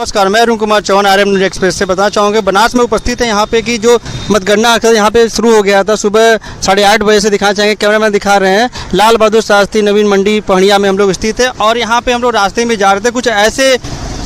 नमस्कार, मैं Arun Kumar Chauhan RM news express से बताना चाहूँगा बनास में उपस्थित है यहाँ पे कि जो मतगणना यहाँ पे शुरू हो गया था सुबह 8:30 बजे से। दिखाना चाहेंगे, कैमरामैन दिखा रहे हैं, लाल बहादुर शास्त्री नवीन मंडी पहड़िया में हम लोग स्थित है और यहाँ पे हम लोग रास्ते में जा रहे थे। कुछ ऐसे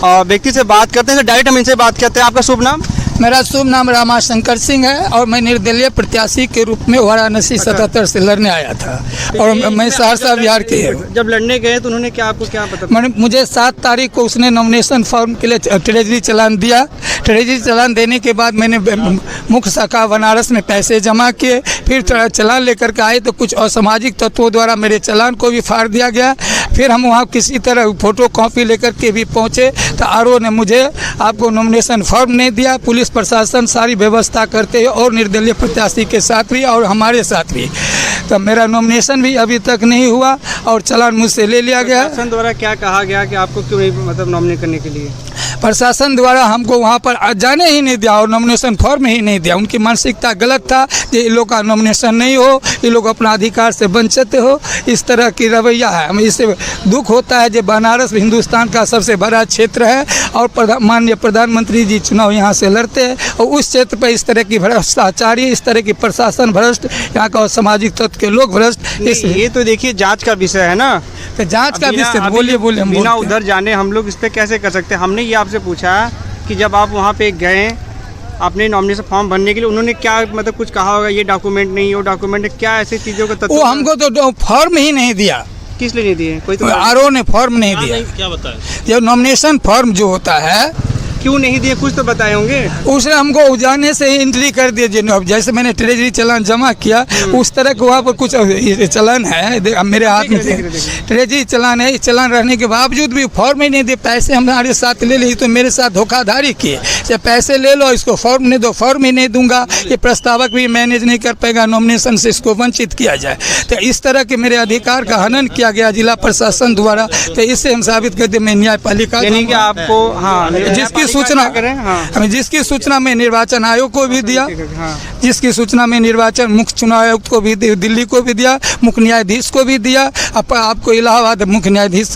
व्यक्ति से बात करते हैं, डायरेक्ट हम इनसे बात करते हैं। आपका शुभ नाम? मेरा शुभ नाम रामाशंकर सिंह है और मैं निर्दलीय प्रत्याशी के रूप में वाराणसी 77 से लड़ने आया था और मैं सहरसा बिहार के। जब लड़ने गए तो उन्होंने आपको क्या पता? मुझे 7 तारीख को उसने नॉमिनेशन फॉर्म के लिए ट्रेजरी चालान दिया। ट्रेजरी चालान देने के बाद मैंने मुख्य शाखा बनारस में पैसे जमा किए, फिर चालान लेकर के आए तो कुछ असामाजिक तत्वों द्वारा मेरे चालान को भी फाड़ दिया गया। फिर हम वहाँ किसी तरह फोटो कॉपी लेकर के भी पहुँचे तो आरओ ने मुझे आपको नॉमिनेशन फॉर्म नहीं दिया। पुलिस प्रशासन सारी व्यवस्था करते हैं और निर्दलीय प्रत्याशी के साथ भी और हमारे साथ भी, तो मेरा नॉमिनेशन भी अभी तक नहीं हुआ और चालान मुझसे ले लिया गया। प्रशासन द्वारा क्या कहा गया कि आपको क्यों नहीं मतलब नॉमिनेट करने के लिए? प्रशासन द्वारा हमको वहाँ पर जाने ही नहीं दिया और नॉमिनेशन फॉर्म ही नहीं दिया। उनकी मानसिकता गलत था कि इन लोग का नॉमिनेशन नहीं हो, ये लोग अपना अधिकार से वंचित हो, इस तरह की रवैया है। हमें इससे दुख होता है जो बनारस हिंदुस्तान का सबसे बड़ा क्षेत्र है और माननीय प्रधानमंत्री जी चुनाव यहाँ से लड़ते हैं और उस क्षेत्र पर इस तरह की भ्रष्टाचारी, इस तरह की प्रशासन भ्रष्ट, यहाँ का सामाजिक तत्व के लोग भ्रष्ट। ये तो देखिए जाँच का विषय है ना, तो जाँच का विषय बोलिए बिना उधर जाने हम लोग इस पर कैसे कर सकते हैं? हमने ये आपसे पूछा कि जब आप वहाँ पे गए आपने नॉमिनेशन फॉर्म भरने के लिए, उन्होंने क्या मतलब कुछ कहा होगा ये डॉक्यूमेंट नहीं, वो डॉक्यूमेंट, क्या ऐसी चीज़ों का तत्व? वो हमको तो फॉर्म ही नहीं दिया। किस लिए नहीं दिए? कोई तो आरओ ने फॉर्म नहीं दिया। क्या बताया? जो नॉमिनेशन फॉर्म जो होता है, क्यों नहीं दिए? कुछ तो बताए होंगे। उसने हमको जाने से ही एंट्री कर दिया। जैसे मैंने ट्रेजरी चालान जमा किया उस तरह का वहाँ पर कुछ चालान है मेरे हाथ में ट्रेजरी चालान है। चालान रहने के बावजूद भी फॉर्म ही नहीं दिए। पैसे हमारे साथ ले ली तो मेरे साथ धोखाधड़ी किए। जब पैसे ले लो, इसको फॉर्म नहीं दो, फॉर्म ही नहीं दूंगा, ये प्रस्तावक भी मैनेज नहीं कर पाएगा, नॉमिनेशन से इसको वंचित किया जाए। तो इस तरह के मेरे अधिकार का हनन किया गया जिला प्रशासन द्वारा। तो इससे हम साबित करते मैं न्यायपालिका आपको जिसकी सूचना में निर्वाचन आयोग को भी दिया, जिसकी सूचना में निर्वाचन मुख्य चुनाव आयुक्त को भी दिल्ली को भी दिया, मुख्य न्यायाधीश को भी दिया, आपको इलाहाबाद मुख्य न्यायाधीश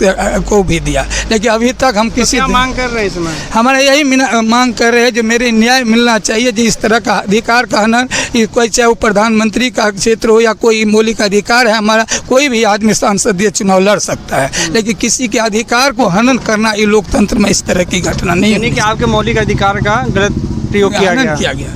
को भी दिया। लेकिन अभी तक हम किसी मांग कर रहे हैं इसमें? हमारा यही मांग कर रहे हैं जो मेरे न्याय मिलना चाहिए। जो इस तरह का अधिकार का हनन, कोई चाहे वो प्रधानमंत्री का क्षेत्र हो या कोई मौलिक अधिकार है हमारा, कोई भी आदमी संसदीय चुनाव लड़ सकता है, लेकिन किसी के अधिकार को हनन करना ये लोकतंत्र में इस तरह की घटना नहीं है। कि आपके मौलिक अधिकार का गलत प्रयोग किया गया।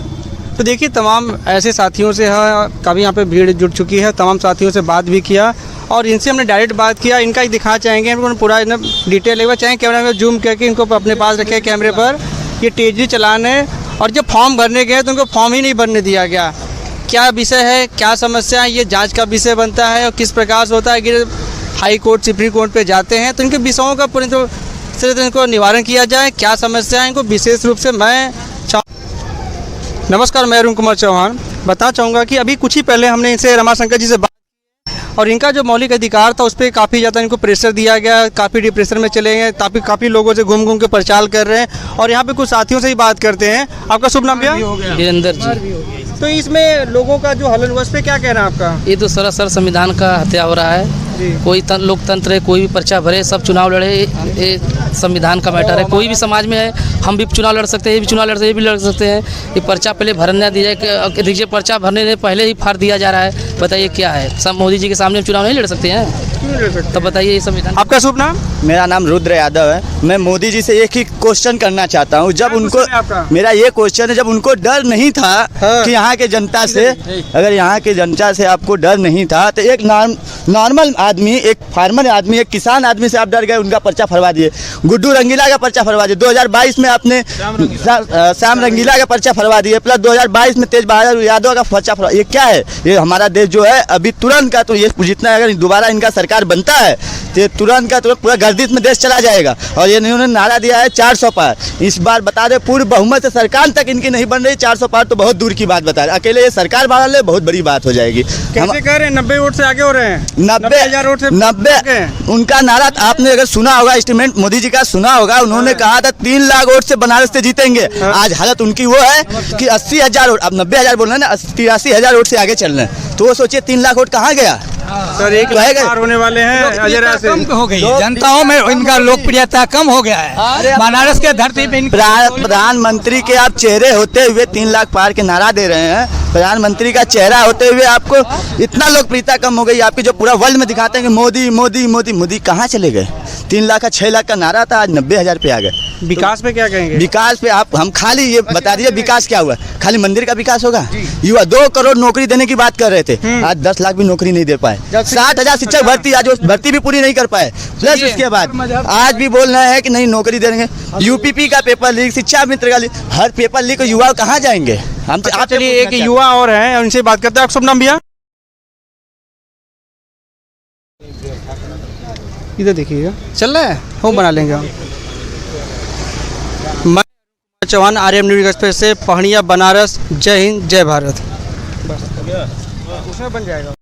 तो देखिए तमाम ऐसे साथियों से काफ़ी यहाँ पे भीड़ जुट चुकी है, तमाम साथियों से बात भी किया और इनसे हमने डायरेक्ट बात किया। इनका ही दिखा चाहेंगे, इनको पूरा डिटेल लेगा चाहेंगे, कैमरा में जूम करके इनको अपने पास रखे कैमरे पर। ये ट्रेजरी चालान है और जब फॉर्म भरने गए तो उनको फॉर्म ही नहीं भरने दिया गया। क्या विषय है, क्या समस्या है, ये जाँच का विषय बनता है और किस प्रकार से होता है कि हाई कोर्ट सुप्रीम कोर्ट पर जाते हैं तो इनके विषयों का पूरी तो इनको निवारण किया जाए। क्या समस्या है इनको विशेष रूप से नमस्कार, मैं अरुण कुमार चौहान बताना चाहूँगा कि अभी कुछ ही पहले हमने इनसे रमाशंकर जी से बात की और इनका जो मौलिक अधिकार था उस पर काफ़ी ज़्यादा इनको प्रेशर दिया गया, काफ़ी डिप्रेशन में चले गए, काफ़ी लोगों से घूम के प्रचार कर रहे हैं और यहाँ पे कुछ साथियों से ही बात करते हैं। आपका शुभ नाम भैया? वीरेंद्र जी। तो इसमें लोगों का जो हलन हुआ उस पर क्या कहना है आपका? ये तो सरासर संविधान का हत्या हो रहा है। कोई लोकतंत्र है, कोई भी पर्चा भरे, सब चुनाव लड़े, ये संविधान का मैटर है। कोई भी समाज में है, हम भी चुनाव लड़ सकते हैं, ये भी चुनाव लड़ सकते हैं, ये भी लड़ सकते हैं। ये पर्चा पहले भरना दिया जाए, देखिए पर्चा भरने से पहले ही फाड़ दिया जा रहा है। बताइए क्या है, सब मोदी जी के सामने चुनाव नहीं लड़ सकते हैं? तो बताइए ये संविधान। आपका शुभ नाम? मेरा नाम रुद्र यादव है। मैं मोदी जी से एक ही क्वेश्चन करना चाहता हूँ। जब उनको, मेरा ये क्वेश्चन है, जब उनको डर नहीं था कि यहाँ के जनता से, अगर यहाँ के जनता से आपको डर नहीं था तो एक नॉर्मल आदमी, एक फार्मर आदमी, एक किसान आदमी से आप डर गए, उनका पर्चा फरवा दिए। गुड्डू रंगीला का पर्चा फरवा दिए। 2022 में आपने श्याम रंगीला का पर्चा फरवा दिए, प्लस 2022 में तेज बहादुर यादव का पर्चा फरवा। ये क्या है? ये हमारा देश जो है अभी तुरंत का, तो ये जितना अगर दोबारा इनका सरकार बनता है तो तुरंत का तुरंत पूरा गर्दिश में देश चला जाएगा। और ये इन्होंने नारा दिया है 400 पार। इस बार बता दें पूर्ण बहुमत से सरकार तक इनकी नहीं बन रही। 400 पार तो बहुत दूर की बात बता रहे, अकेले ये सरकार बना ले बहुत बड़ी बात हो जाएगी। कैसे कह रहे हैं 90 वोट से आगे हो रहे हैं? 90,000 वोट से 90 उनका नारा आपने अगर सुना होगा, एस्टीमेट मोदी जी का सुना होगा, उन्होंने कहा था 3 लाख वोट से बनारस से जीतेंगे। आज हालत उनकी वो है कि 80,000 वोट, अब 90,000 बोल रहे हैं ना, 83,000 वोट से आगे चल रहे हैं। तो वो सोचिए 3 लाख वोट कहाँ गया? सर एक लाख पार होने वाले हैं अजय राय से। कम हो गई है, जनताओं में इनका लोकप्रियता कम हो गया है। बनारस के धरती पे प्रधानमंत्री के आप चेहरे होते हुए 3 लाख पार के नारा दे रहे हैं। प्रधानमंत्री का चेहरा होते हुए आपको इतना लोकप्रियता कम हो गई आपकी, जो पूरा वर्ल्ड में दिखाते हैं कि मोदी मोदी मोदी मोदी। कहाँ चले गए? 3 लाख का 6 लाख का नारा था, आज 90,000 पे आ गए। विकास पे क्या कहेंगे? विकास पे आप हम खाली ये बता दीजिए विकास क्या हुआ? खाली मंदिर का विकास होगा? युवा 2 करोड़ नौकरी देने की बात कर रहे थे, आज 10 लाख भी नौकरी नहीं दे पाए। 60,000 शिक्षक भर्ती, आज भर्ती भी पूरी नहीं कर पाए। प्लस उसके बाद आज भी बोल रहे हैं कि नहीं नौकरी देंगे। यूपीपी का पेपर लीक, शिक्षा मित्र का लीक, हर पेपर लीक, युवा कहाँ जाएंगे? हम आप चलिए एक युवा और हैं, उनसे बात करते हैं। आपका शुभ नाम भैया? इधर देखिएगा, चल रहा है, हम बना लेंगे हम। मैं चौहान, आर्यम न्यूज़ एक्सप्रेस से, पहड़िया, बनारस। जय हिंद, जय भारत। उसमें बन जाएगा।